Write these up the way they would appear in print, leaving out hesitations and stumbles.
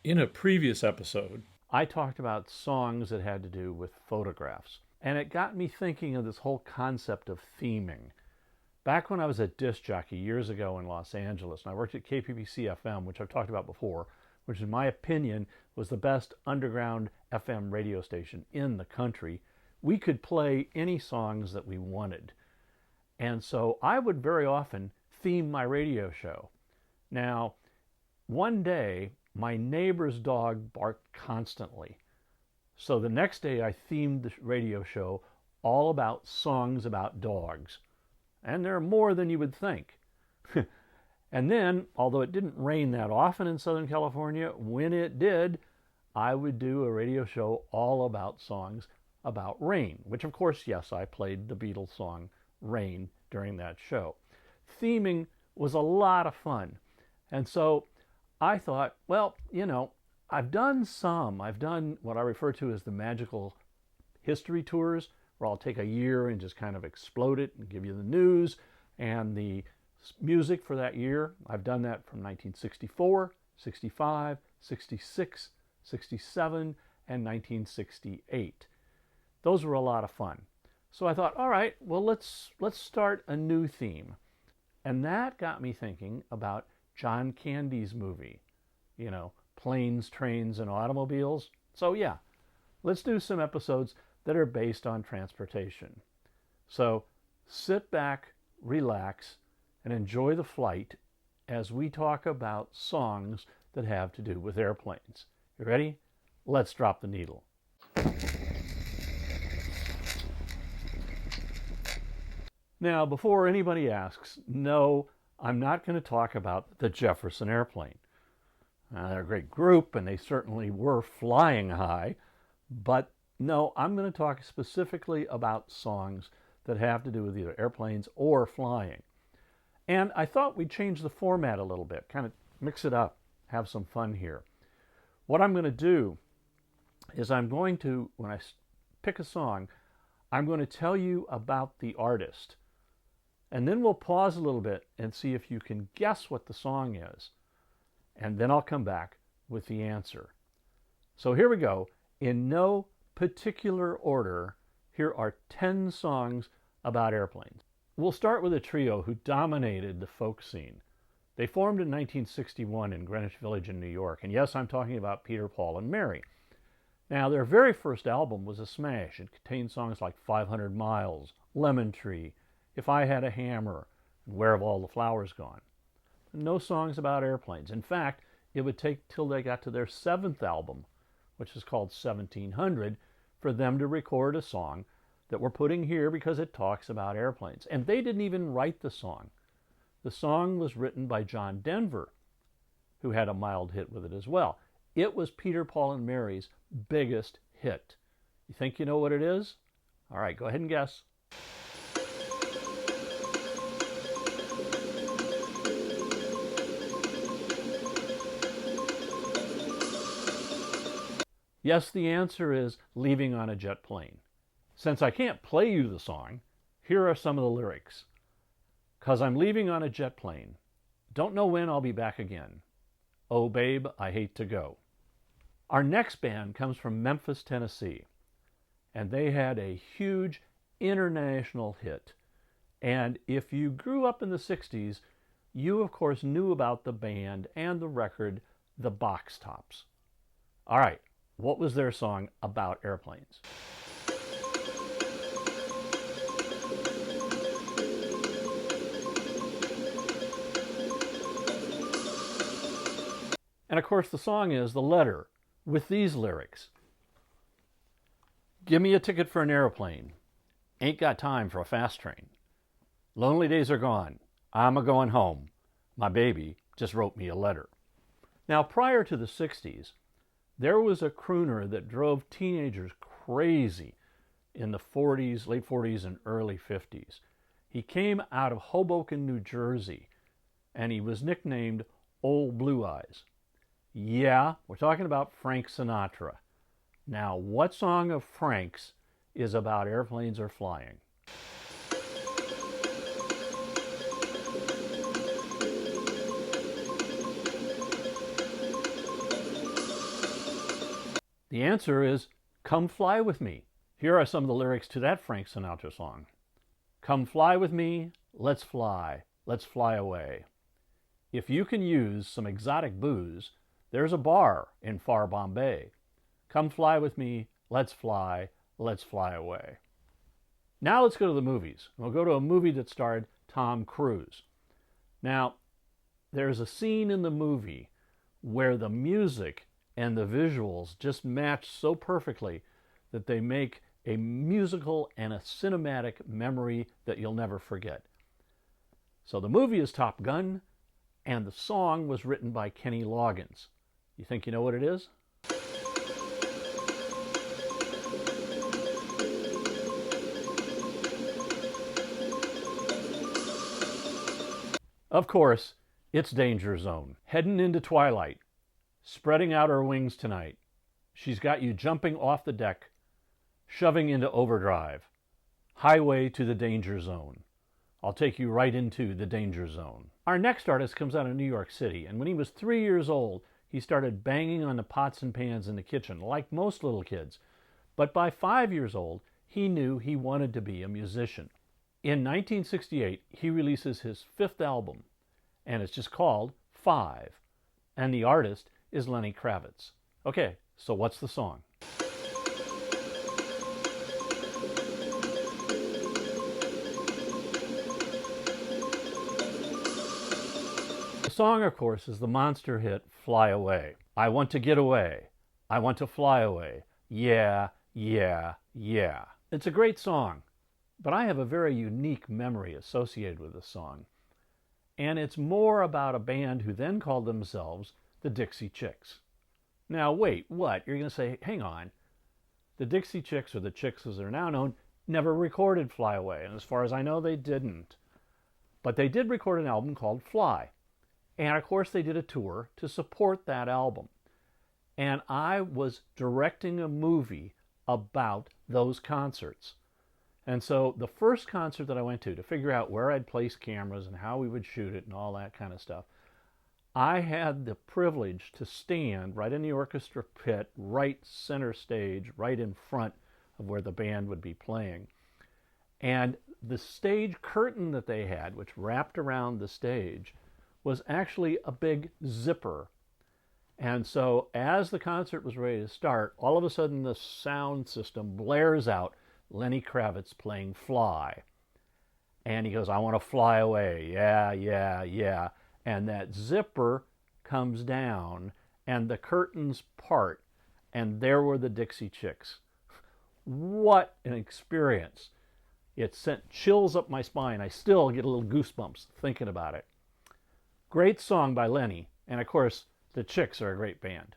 In a previous episode, I talked about songs that had to do with photographs. And it got me thinking of this whole concept of theming. Back when I was a disc jockey years ago in Los Angeles, and I worked at KPBC FM, which I've talked about before, which in my opinion was the best underground FM radio station in the country, we could play any songs that we wanted. And so I would very often theme my radio show. Now, one day, my neighbor's dog barked constantly. So the next day I themed the radio show all about songs about dogs. And there are more than you would think. And then, although it didn't rain that often in Southern California, when it did, I would do a radio show all about songs about rain, which of course, yes, I played the Beatles song Rain during that show. Theming was a lot of fun. And so I thought, well, I've done what I refer to as the magical history tours, where I'll take a year and just kind of explode it and give you the news and the music for that year. I've done that from 1964, 65, 66, 67, and 1968. Those were a lot of fun. So I thought, all right, well, let's start a new theme. And that got me thinking about John Candy's movie, Planes, Trains, and Automobiles. So yeah, let's do some episodes that are based on transportation. So sit back, relax, and enjoy the flight as we talk about songs that have to do with airplanes. You ready? Let's drop the needle. Now, before anybody asks, no, I'm not going to talk about the Jefferson Airplane. They're a great group, and they certainly were flying high, but no, I'm going to talk specifically about songs that have to do with either airplanes or flying. And I thought we'd change the format a little bit, kind of mix it up, have some fun here. What I'm going to do is when I pick a song, I'm going to tell you about the artist. And then we'll pause a little bit and see if you can guess what the song is. And then I'll come back with the answer. So here we go. In no particular order, here are 10 songs about airplanes. We'll start with a trio who dominated the folk scene. They formed in 1961 in Greenwich Village in New York. And yes, I'm talking about Peter, Paul, and Mary. Now, their very first album was a smash. It contained songs like 500 Miles, Lemon Tree, If I Had a Hammer, and Where Have All the Flowers Gone? No songs about airplanes. In fact, it would take till they got to their 7th album, which is called 1700, for them to record a song that we're putting here because it talks about airplanes. And they didn't even write the song. The song was written by John Denver, who had a mild hit with it as well. It was Peter, Paul, and Mary's biggest hit. You think you know what it is? All right, go ahead and guess. Yes, the answer is Leaving on a Jet Plane. Since I can't play you the song, here are some of the lyrics. 'Cause I'm leaving on a jet plane. Don't know when I'll be back again. Oh, babe, I hate to go. Our next band comes from Memphis, Tennessee, and they had a huge international hit. And if you grew up in the 60s, you, of course, knew about the band and the record, the Box Tops. All right. What was their song about airplanes? And of course the song is The Letter, with these lyrics. Give me a ticket for an airplane. Ain't got time for a fast train. Lonely days are gone. I'm a-going home. My baby just wrote me a letter. Now, prior to the 60s, there was a crooner that drove teenagers crazy in the 40s, late 40s, and early 50s. He came out of Hoboken, New Jersey, and he was nicknamed Old Blue Eyes. Yeah, we're talking about Frank Sinatra. Now, what song of Frank's is about airplanes or flying? The answer is Come Fly With Me. Here are some of the lyrics to that Frank Sinatra song. Come fly with me, let's fly away. If you can use some exotic booze, there's a bar in far Bombay. Come fly with me, let's fly away. Now let's go to the movies. We'll go to a movie that starred Tom Cruise. Now, there's a scene in the movie where the music and the visuals just match so perfectly that they make a musical and a cinematic memory that you'll never forget. So the movie is Top Gun, and the song was written by Kenny Loggins. You think you know what it is? Of course, it's Danger Zone. Heading into twilight, spreading out her wings tonight. She's got you jumping off the deck, shoving into overdrive. Highway to the danger zone. I'll take you right into the danger zone. Our next artist comes out of New York City, and when he was 3 years old, he started banging on the pots and pans in the kitchen, like most little kids. But by 5 years old, he knew he wanted to be a musician. In 1968, he releases his 5th album, and it's just called 5. And the artist is Lenny Kravitz. Okay, so what's the song? The song, of course, is the monster hit Fly Away. I want to get away. I want to fly away. Yeah, yeah, yeah. It's a great song, but I have a very unique memory associated with this song. And it's more about a band who then called themselves the Dixie Chicks. Now, wait, what? You're going to say, hang on. The Dixie Chicks, or the Chicks as they're now known, never recorded Fly Away. And as far as I know, they didn't. But they did record an album called Fly. And of course, they did a tour to support that album. And I was directing a movie about those concerts. And so the first concert that I went to figure out where I'd place cameras and how we would shoot it and all that kind of stuff, I had the privilege to stand right in the orchestra pit, right center stage, right in front of where the band would be playing. And the stage curtain that they had, which wrapped around the stage, was actually a big zipper. And so as the concert was ready to start, all of a sudden the sound system blares out Lenny Kravitz playing Fly. And he goes, I want to fly away. Yeah, yeah, yeah. And that zipper comes down and the curtains part. And there were the Dixie Chicks. What an experience. It sent chills up my spine. I still get a little goosebumps thinking about it. Great song by Lenny. And of course, the Chicks are a great band.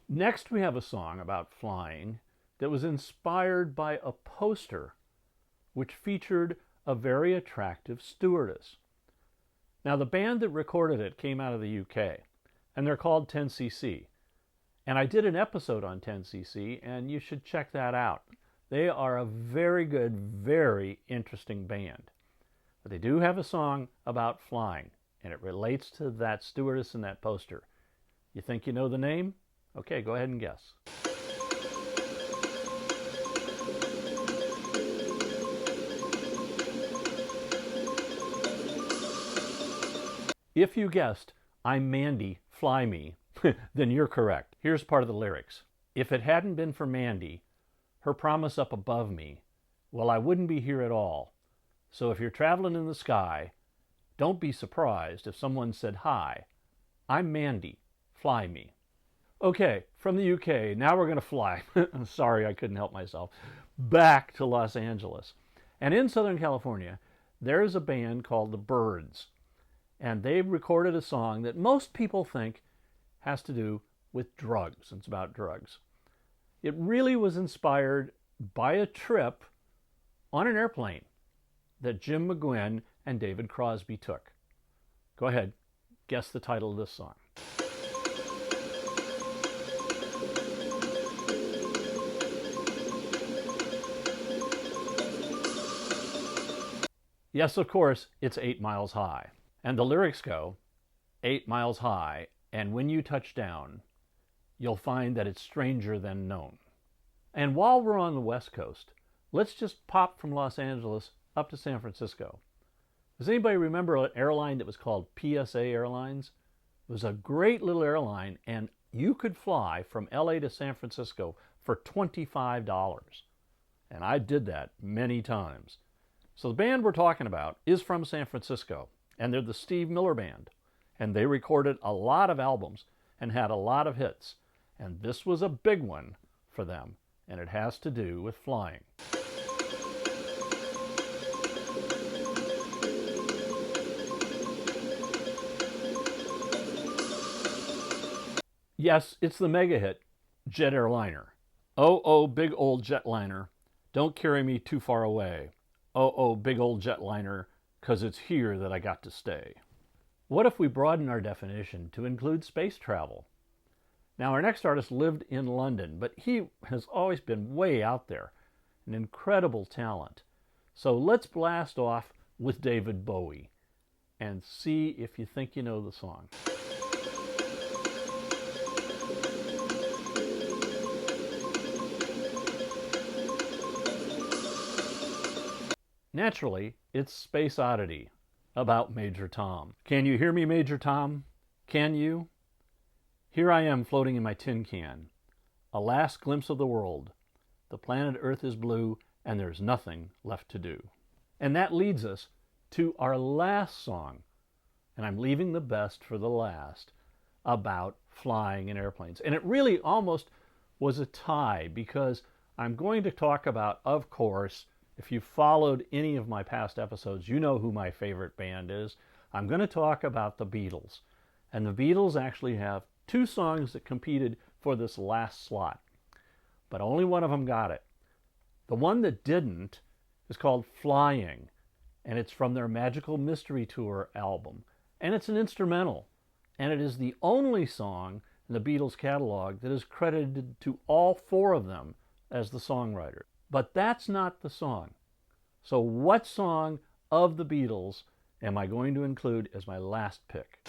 Next, we have a song about flying that was inspired by a poster which featured a very attractive stewardess. Now, the band that recorded it came out of the UK, and they're called 10cc. And I did an episode on 10cc, and you should check that out. They are a very good, very interesting band. But they do have a song about flying, and it relates to that stewardess in that poster. You think you know the name? Okay, go ahead and guess. If you guessed, I'm Mandy, fly me, then you're correct. Here's part of the lyrics. If it hadn't been for Mandy, her promise up above me, well, I wouldn't be here at all. So if you're traveling in the sky, don't be surprised if someone said, hi, I'm Mandy, fly me. Okay, from the UK, now we're going to fly. Sorry, I couldn't help myself. Back to Los Angeles. And in Southern California, there's a band called the Byrds. And they've recorded a song that most people think has to do with drugs. It's about drugs. It really was inspired by a trip on an airplane that Jim McGuinn and David Crosby took. Go ahead, guess the title of this song. Yes, of course, it's 8 Miles High. And the lyrics go, 8 miles high, and when you touch down, you'll find that it's stranger than known. And while we're on the West Coast, let's just pop from Los Angeles up to San Francisco. Does anybody remember an airline that was called PSA Airlines? It was a great little airline, and you could fly from LA to San Francisco for $25. And I did that many times. So the band we're talking about is from San Francisco, and they're the Steve Miller Band. And they recorded a lot of albums and had a lot of hits. And this was a big one for them, and it has to do with flying. Yes, it's the mega hit, Jet Airliner. Oh, oh, big old jetliner, don't carry me too far away. Oh, oh, big old jetliner, 'cause it's here that I got to stay. What if we broaden our definition to include space travel? Now, our next artist lived in London, but he has always been way out there, an incredible talent. So let's blast off with David Bowie and see if you think you know the song. Naturally, it's Space Oddity, about Major Tom. Can you hear me, Major Tom? Can you? Here I am floating in my tin can. A last glimpse of the world. The planet Earth is blue, and there's nothing left to do. And that leads us to our last song, and I'm leaving the best for the last, about flying in airplanes. And it really almost was a tie, because I'm going to talk about, of course, if you followed any of my past episodes, you know who my favorite band is. I'm going to talk about the Beatles. And the Beatles actually have two songs that competed for this last slot, but only one of them got it. The one that didn't is called Flying, and it's from their Magical Mystery Tour album. And it's an instrumental, and it is the only song in the Beatles catalog that is credited to all four of them as the songwriter. But that's not the song. So what song of the Beatles am I going to include as my last pick?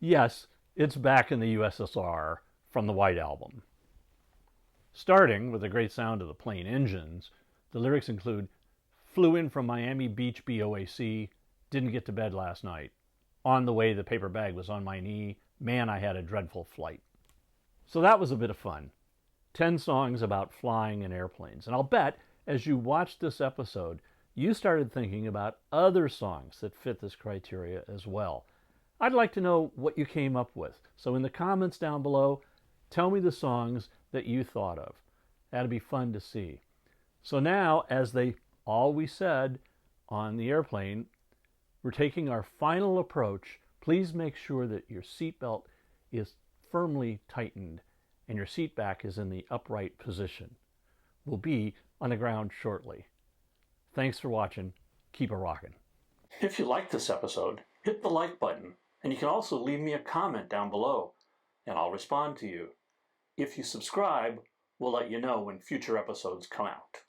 Yes, it's Back in the USSR from the White Album. Starting with the great sound of the plane engines, the lyrics include, "Flew in from Miami Beach BOAC, didn't get to bed last night. On the way, the paper bag was on my knee. Man, I had a dreadful flight." So that was a bit of fun. 10 songs about flying in airplanes. And I'll bet as you watched this episode, you started thinking about other songs that fit this criteria as well. I'd like to know what you came up with. So in the comments down below, tell me the songs that you thought of. That'd be fun to see. So now, as they always said on the airplane, we're taking our final approach. Please make sure that your seatbelt is firmly tightened and your seat back is in the upright position. We'll be on the ground shortly. Thanks for watching. Keep a rockin'. If you liked this episode, hit the like button, and you can also leave me a comment down below, and I'll respond to you. If you subscribe, we'll let you know when future episodes come out.